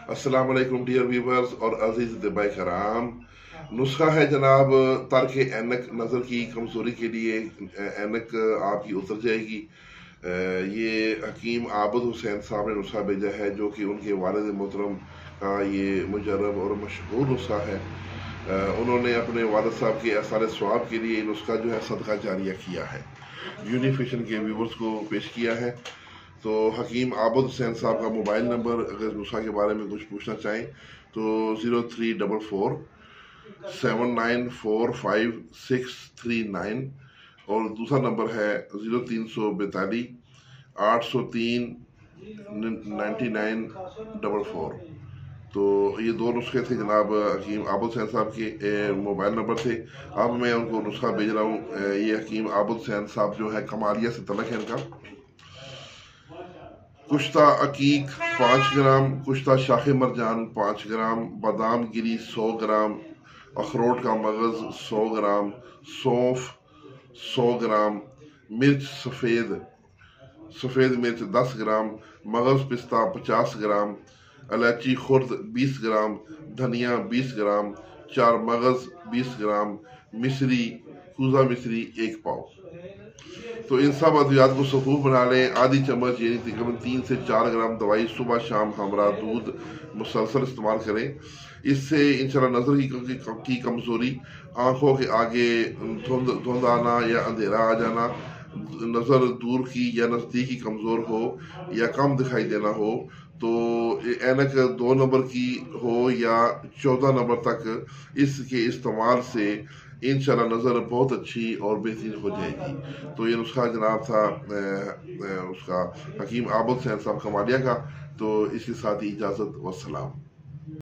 अस्सलाम वालेकुम dear viewers और अजीज तबाई कराम। नुस्खा है जनाब तर्क ऐनक, नज़र की कमज़ोरी के लिए ऐनक आपकी उतर जाएगी। ये हकीम आबद हुसैन साहब ने नुस्खा भेजा है, जो कि उनके वालिद मोहतरम का ये मुजर्रब और मशहूर नुस्खा है। उन्होंने अपने वालिद साहब के आसार स्वाब के लिए नुस्खा जो है सदका जारिया किया है, यूनिफिशन के व्यूवर्स को पेश किया है। तो हकीम आबद हुसैन साहब का मोबाइल नंबर, अगर नुस्खा के बारे में कुछ पूछना चाहें तो 0344 7945 और दूसरा नंबर है 0342 803 9944। तो ये दो नुस्खे थे जनाब हकीम आबद हुसैन साहब के मोबाइल नंबर थे। अब मैं उनको नुस्खा भेज रहा हूँ। ये हकीम आबद हुसैन साहब जो है कमालिया से तलक है इनका। कुश्ता अकीक 5 ग्राम, कुश्ता शाख मरजान 5 ग्राम, बादाम गिरी 100 ग्राम, अखरोट का मगज़ 100 ग्राम, सौंफ 100 ग्राम, मिर्च सफ़ेद मिर्च 10 ग्राम, मगज़ पिस्ता 50 ग्राम, इलायची खुर्द 20 ग्राम, धनिया 20 ग्राम, 4 मगज़ 20 ग्राम, मिश्री कूजा मिश्री 1 पाव। तो इन सब अद्वियात को सफूफ बना लें। आधी चम्मच यानी तकरीबन 3 से 4 ग्राम दवाई सुबह शाम हमरा दूध मुसलसल इस्तेमाल करें। इससे इंशाल्लाह नज़र की कमज़ोरी, आँखों के आगे धुंध आना या अंधेरा आ जाना, नज़र दूर की या नज़दीकी कमज़ोर हो या कम दिखाई देना हो, तो ऐनक 2 नंबर की हो या 14 नंबर तक इसके इस्तेमाल से इंशाल्लाह नज़र बहुत अच्छी और बेहतरीन हो जाएगी। तो ये नुस्खा जनाब था उसका हकीम आबद हुसैन साहब कमालिया का। तो इसके साथ ही इजाज़त, वस्सलाम।